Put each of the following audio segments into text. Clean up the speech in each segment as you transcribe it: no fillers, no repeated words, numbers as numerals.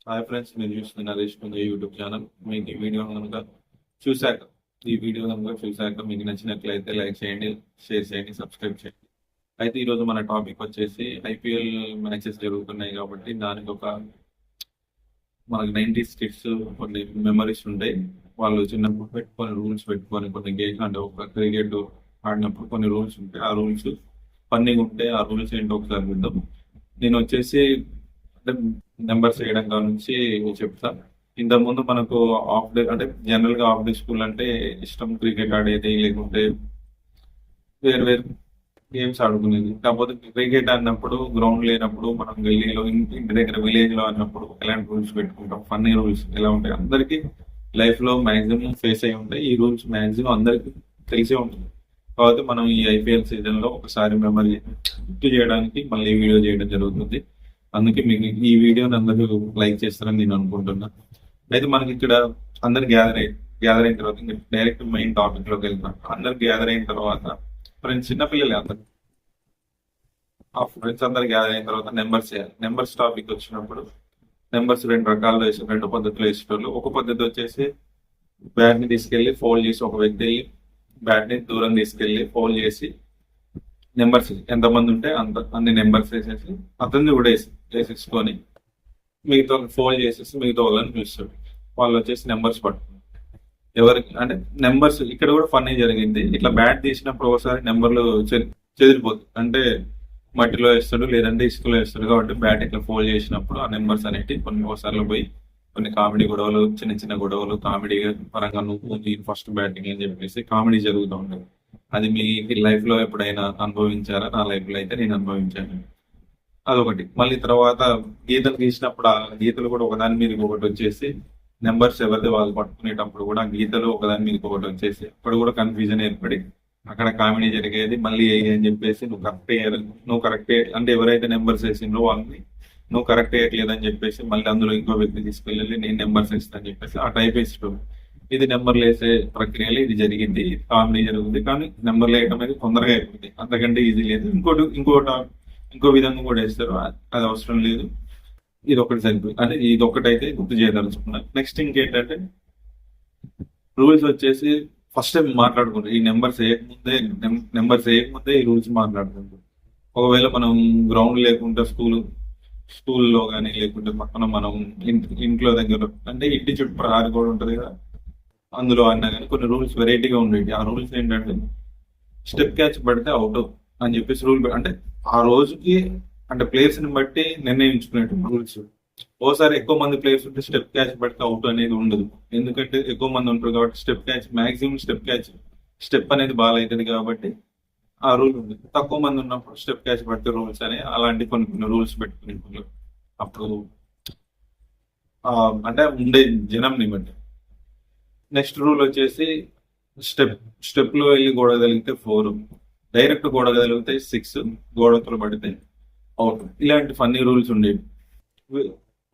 Hi friends, మీరు చూస్తున్న Naresh పుంజ YouTube channel. మీకు చూశాక ఈ వీడియో కనుక చూశాక మీకు నచ్చినట్లయితే లైక్ చేయండి, షేర్ చేయండి, సబ్స్క్రైబ్ చేయండి. అయితే ఈరోజు మన టాపిక్ వచ్చేసి ఐపీఎల్ మ్యాచెస్ జరుగుతున్నాయి కాబట్టి దానికి మనకి 90s కిడ్స్ కొన్ని మెమరీస్ ఉంటాయి. వాళ్ళు చిన్నప్పుడు పెట్టుకొని రూల్స్ పెట్టుకొని కొన్ని గేమ్ అంటే ఒక క్రికెట్ ఆడినప్పుడు కొన్ని రూల్స్ ఉంటాయి. ఆ రూల్స్ ఫన్నీగా ఉంటాయి. ఆ రూల్స్ ఏంటో ఒకసారి విద్దాం. నేను వచ్చేసి అంటే నెంబర్స్ వేయడం నుంచి చెప్తా. ఇంతకుముందు మనకు ఆఫ్ డే అంటే జనరల్ గా ఆఫ్ డే స్కూల్ అంటే ఇష్టం క్రికెట్ ఆడేది, లేకుంటే వేరు వేరు గేమ్స్ ఆడుకునేది. కాకపోతే క్రికెట్ ఆడినప్పుడు గ్రౌండ్ లేనప్పుడు మనం గల్లీలో ఇంటి దగ్గర విలేజ్ లో ఆడినప్పుడు ఎలాంటి రూల్స్ పెట్టుకుంటాం, ఫన్నీ రూల్స్ ఎలా ఉంటాయి అందరికి లైఫ్ లో మాక్సిమం ఫేస్ అయి ఉంటాయి. ఈ రూల్స్ మాక్సిమం అందరికి తెలిసే ఉంటుంది. కాబట్టి మనం ఈ ఐపీఎల్ సీజన్ లో ఒకసారి మెమరీ గుర్తు చేయడానికి మళ్ళీ వీడియో చేయడం జరుగుతుంది. అందుకే మీకు ఈ వీడియోని అందరూ లైక్ చేస్తారని నేను అనుకుంటున్నా. అయితే మనకి ఇక్కడ అందరు గ్యాదర్ అయిన తర్వాత ఇంకా డైరెక్ట్ మెయిన్ టాపిక్ లోకి వెళ్తాం. అందరు గ్యాదర్ అయిన తర్వాత ఫ్రెండ్స్, చిన్నపిల్లలే అందరు, ఆ ఫ్రెండ్స్ అందరు గ్యాదర్ అయిన తర్వాత నెంబర్స్ వేయాలి. నెంబర్స్ టాపిక్ వచ్చినప్పుడు నెంబర్స్ రెండు రకాల్లో వేసి రెండు పద్ధతిలో వేసేటోళ్ళు. ఒక పద్ధతి వచ్చేసి బ్యాట్ ని తీసుకెళ్లి ఫోల్డ్ చేసి ఒక వ్యక్తి బ్యాట్ ని దూరం తీసుకెళ్లి ఫోల్డ్ చేసి నెంబర్స్ ఎంతమంది ఉంటే అన్ని నెంబర్స్ వేసేసి అతన్ని కూడా వేసేసుకొని మిగతా ఫోల్డ్ చేసేసి మిగతా వాళ్ళని చూస్తాడు. వాళ్ళు వచ్చేసి నెంబర్స్ పట్టుకుంటారు. ఎవరికి అంటే నెంబర్స్ ఇక్కడ కూడా ఫన్నీ జరిగింది. ఇట్లా బ్యాట్ తీసినప్పుడు ఒకసారి నెంబర్లు చెదిరిపోతుంది. అంటే మట్టిలో వేస్తాడు, లేదంటే ఇసుకలో వేస్తాడు. కాబట్టి బ్యాట్ ఇట్లా ఫోల్డ్ చేసినప్పుడు ఆ నెంబర్స్ అనేవి కొన్ని ఒకసారిలో పోయి కొన్ని కామెడీ గొడవలు, చిన్న చిన్న గొడవలు, కామెడీ పరంగా నువ్వు ఫస్ట్ బ్యాటింగ్ అని చెప్పేసి కామెడీ జరుగుతూ ఉంటుంది. అది మీ లైఫ్ లో ఎప్పుడైనా అనుభవించారా? నా లైఫ్ లో అయితే నేను అనుభవించాను. అదొకటి. మళ్ళీ తర్వాత గీతలు గీసినప్పుడు ఆ గీతలు కూడా ఒకదాని మీద ఒకటి వచ్చేసి నెంబర్స్ ఎవరిది వాళ్ళు పట్టుకునేటప్పుడు కూడా ఆ గీతలు ఒకదాని మీద ఒకటి వచ్చేసి అప్పుడు కూడా కన్ఫ్యూజన్ ఏర్పడి అక్కడ కామెడీ జరిగేది. మళ్ళీ అని చెప్పేసి నువ్వు కరెక్ట్ అంటే ఎవరైతే నెంబర్స్ వేసిందో వాళ్ళని నువ్వు కరెక్ట్ వేయట్లేదని చెప్పేసి మళ్ళీ అందులో ఇంకో వ్యక్తి తీసుకెళ్ళి నేను నెంబర్స్ వేస్తాను చెప్పేసి ఆ టైప్ వేస్తాడు. ఇది నెంబర్లు వేసే ప్రక్రియలో ఇది జరిగింది, కామెడీ జరుగుతుంది. కానీ నెంబర్లు వేయడం అనేది తొందరగా అయిపోతుంది, అంతకంటే ఈజీ లేదు. ఇంకో విధంగా కూడా వేస్తారు, అది అవసరం లేదు. ఇది ఒకటి సరిపోయింది. అంటే ఇది ఒకటైతే గుర్తు చేయదలుచుకున్నాను. నెక్స్ట్ ఇంకేంటంటే రూల్స్ వచ్చేసి ఫస్ట్ టైం మాట్లాడుకుంటాం. ఈ నెంబర్స్ వేయకముందే ఈ రూల్స్ మాట్లాడుకుంటాం. ఒకవేళ మనం గ్రౌండ్ లేకుంటే స్కూల్లో కానీ లేకుంటే పక్కన మనం ఇంట్లో దగ్గర అంటే ఇంటి చుట్టూ ప్రహారీ కూడా ఉంటుంది కదా, అందులో అన్నా కానీ కొన్ని రూల్స్ వెరైటీగా ఉండేవి. ఆ రూల్స్ ఏంటంటే స్టెప్ క్యాచ్ పడితే అవుట్ అని చెప్పేసి రూల్. అంటే ఆ రోజుకి అంటే ప్లేయర్స్ ని బట్టి నిర్ణయించుకునేట్టు రూల్స్. ఓసారి ఎక్కువ మంది ప్లేయర్స్ ఉంటే స్టెప్ క్యాచ్ పడితే అవుట్ అనేది ఉండదు. ఎందుకంటే ఎక్కువ మంది ఉంటారు కాబట్టి స్టెప్ అనేది బాల్ అవుతుంది కాబట్టి ఆ రూల్ ఉంది. తక్కువ మంది ఉన్నప్పుడు స్టెప్ క్యాచ్ పడితే రూల్స్ అని అలాంటి కొన్ని రూల్స్ పెట్టుకునే అప్పుడు అంటే ఉండే జనంని బట్టి. నెక్స్ట్ రూల్ వచ్చేసి స్టెప్ లో వెళ్ళి గోడ కలిగితే 4, డైరెక్ట్ గోడ కలిగితే 6, గోడతో పడితే అవుట్. ఇలాంటి ఫన్నీ రూల్స్ ఉండేవి.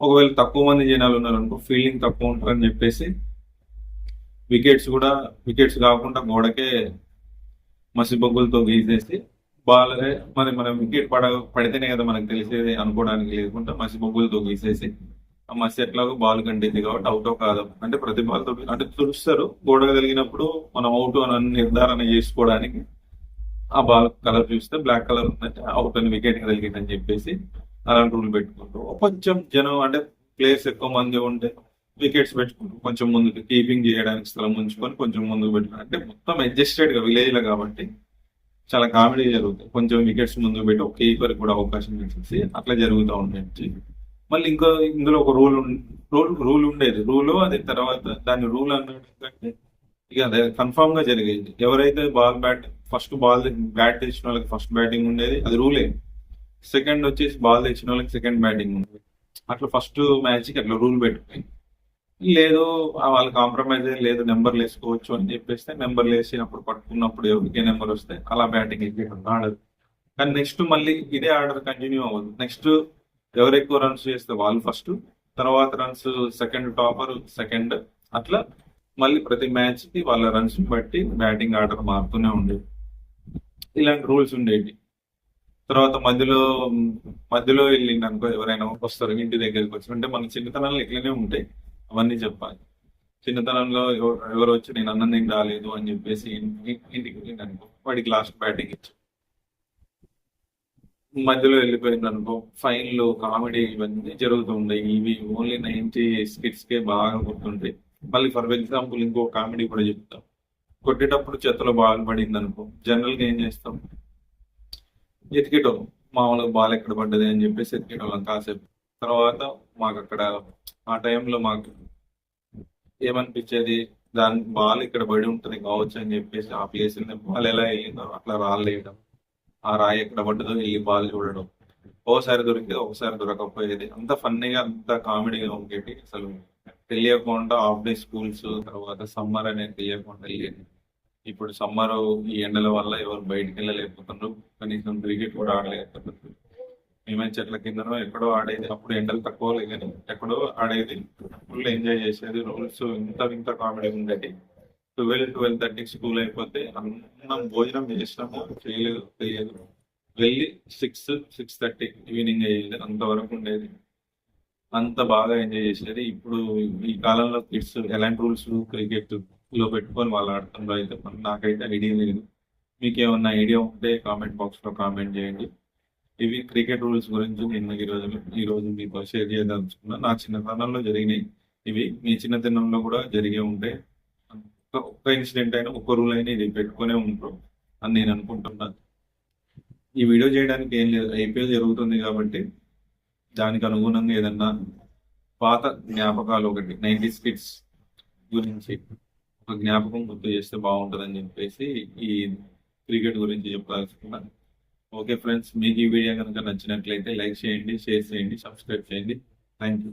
ఒకవేళ తక్కువ మంది జనాలు ఉన్నారనుకో, ఫీల్డింగ్ తక్కువ ఉంటారని చెప్పేసి వికెట్స్ కాకుండా గోడకే మసిబొగ్గులతో గీసేసి బాల్ మనం వికెట్ పడితేనే కదా మనకు తెలిసేది అనుకోవడానికి, లేకుండా మసిబొగ్గులతో గీసేసి ఆ మసి ఎట్లాగో బాల్ కంటింది కాబట్టి అవుట్ కాదు అంటే ప్రతి బాల్ తో అంటే తుడుస్తారు. గోడ కలిగినప్పుడు మనం అవుట్ అని నిర్ధారణ చేసుకోవడానికి ఆ బాల్ కలర్ చూస్తే బ్లాక్ కలర్ ఉందంటే అవుట్ అని వికెట్ కలిగిందని చెప్పేసి అలాంటి రూల్ పెట్టుకుంటూ కొంచెం జనం అంటే ప్లేయర్స్ ఎక్కువ మంది ఉంటే వికెట్స్ పెట్టుకుంటూ కొంచెం ముందుకు కీపింగ్ చేయడానికి స్థలం ఉంచుకొని కొంచెం ముందుకు పెట్టుకుని అంటే మొత్తం అడ్జస్టెడ్ గా విలేజ్ లో కాబట్టి చాలా కామెడీ జరుగుతాయి. కొంచెం వికెట్స్ ముందుకు పెట్టి ఒక కీపర్ కూడా అవకాశం ఇచ్చేసి అట్లా జరుగుతూ ఉండేది. మళ్ళీ ఇందులో ఒక రూల్ ఉండేది. అది తర్వాత దాని రూల్ అన్నట్టు ఇక అదే కన్ఫామ్ గా జరిగేది. ఎవరైతే ఫస్ట్ బాల్ బ్యాట్ తెచ్చిన వాళ్ళకి ఫస్ట్ బ్యాటింగ్ ఉండేది, అది రూలే. సెకండ్ వచ్చేసి బాల్ తెచ్చిన వాళ్ళకి సెకండ్ బ్యాటింగ్ ఉండేది. అట్లా ఫస్ట్ మ్యాచ్ కి అట్లా రూల్ పెట్టుకుని లేదు వాళ్ళు కాంప్రమైజ్ లేదు నెంబర్లు వేసుకోవచ్చు అని చెప్పేస్తే నెంబర్లు వేసినప్పుడు పట్టుకున్నప్పుడు ఎవరికి నెంబర్ వస్తే అలా బ్యాటింగ్ ఆడదు. కానీ నెక్స్ట్ మళ్ళీ ఇదే ఆర్డర్ కంటిన్యూ అవ్వదు. నెక్స్ట్ ఎవరు ఎక్కువ రన్స్ చేస్తే వాళ్ళు ఫస్ట్, తర్వాత రన్స్ సెకండ్, టాపర్ సెకండ్, అట్లా మళ్ళీ ప్రతి మ్యాచ్ కి వాళ్ళ రన్స్ బట్టి బ్యాటింగ్ ఆర్డర్ మారుతూనే ఉండేది. ఇలాంటి రూల్స్ ఉండేవి. తర్వాత మధ్యలో వెళ్ళింది అనుకో, ఎవరైనా వస్తారు ఇంటి దగ్గరికి వచ్చి, అంటే మన చిన్నతనంలో ఇట్లనే ఉంటాయి, అవన్నీ చెప్పాలి. చిన్నతనంలో ఎవరు వచ్చి నేను అన్నం తిని రాలేదు అని చెప్పేసి ఇంటికి వెళ్ళింది అనుకో, వాడికి లాస్ట్ బ్యాటింగ్ ఇచ్చి మధ్యలో వెళ్ళిపోయింది అనుకో, ఫైన్లు కామెడీ ఇవన్నీ జరుగుతూ ఉంటాయి. ఇవి ఓన్లీ 90 స్కిట్స్ కే బాగా గుర్తుంటాయి. మళ్ళీ ఫర్ ఎగ్జాంపుల్ ఇంకో కామెడీ కూడా చెప్తాం. కొట్టేటప్పుడు చేతిలో బాల్ పడింది అనుకో, జనరల్ గా ఏం చేస్తాం, ఎతికేటోళ్ళం. మామూలుగా బాల్ ఎక్కడ పడ్డది అని చెప్పేసి ఎతికేటోళ్ళం కాసేపు. తర్వాత మాకు అక్కడ ఆ టైంలో మాకు ఏమనిపించేది, దాని బాల్ ఇక్కడ పడి ఉంటది కావచ్చు అని చెప్పేసి ఆ ప్లేస్ బాల్ ఎలా వెళ్ళిందో అట్లా రాలేయడం, ఆ రాయి ఎక్కడ పడ్డదో వెళ్ళి బాల్ చూడడం. ఓసారి దొరికితే ఒకసారి దొరకకపోయేది. అంత ఫన్నీగా అంత కామెడీగా ఉండేది. అసలు తెలియకుండా హాఫ్ డే స్కూల్స్, తర్వాత సమ్మర్ అనేది తెలియకుండా వెళ్ళేది. ఇప్పుడు సమ్మర్ ఈ ఎండల వల్ల ఎవరు బయటికి వెళ్ళలేకపోతున్నారు, కనీసం క్రికెట్ కూడా ఆడలేకపోతున్నారు. మేమే చెట్ల కిందనో ఎక్కడో ఆడేది, అప్పుడు ఎండలు తక్కువ లేదు కానీ ఎక్కడో ఆడేది, ఫుల్ ఎంజాయ్ చేసేది. రూల్స్ ఇంత ఇంత కామెడీ ఉండేది. 12-12:30 స్కూల్ అయిపోతే అన్నం భోజనం చేసినాము చేయలేదు తెలియదు, వెళ్ళి 6-6:30 ఈవినింగ్ అయ్యేది, అంతవరకు ఉండేది. అంత బాగా ఎంజాయ్ చేసేది. ఇప్పుడు ఈ కాలంలో కిడ్స్ ఎలాంటి రూల్స్ క్రికెట్ లో పెట్టుకొని వాళ్ళు ఆడుతున్నారు అయితే నాకైతే ఐడియా లేదు. మీకు ఏమన్నా ఐడియా ఉంటే కామెంట్ బాక్స్ లో కామెంట్ చేయండి. ఇవి క్రికెట్ రూల్స్ గురించి నేను ఈ రోజు మీతో షేర్ చేయదలుచుకున్నా. నా చిన్నతనంలో జరిగినాయి ఇవి, మీ చిన్నతనంలో కూడా జరిగే ఉంటాయి. ఒక్క ఇన్సిడెంట్ అయినా, ఒక్క రూల్ అయినా ఇది పెట్టుకునే ఉంటారు అని నేను అనుకుంటున్నాను. ఈ వీడియో చేయడానికి ఏం లేదు, ఐపీఎల్ జరుగుతుంది కాబట్టి దానికి అనుగుణంగా ఏదన్నా పాత జ్ఞాపకాలు, ఒకటి 90s కిడ్స్ గురించి ఒక జ్ఞాపకం గుర్తు చేస్తే బాగుంటుందని చెప్పేసి ఈ క్రికెట్ గురించి చెప్పాల్సుకున్నాను. ఓకే ఫ్రెండ్స్, మీకు ఈ వీడియో కనుక నచ్చినట్లయితే లైక్ చేయండి, షేర్ చేయండి, సబ్స్క్రైబ్ చేయండి. Thank you.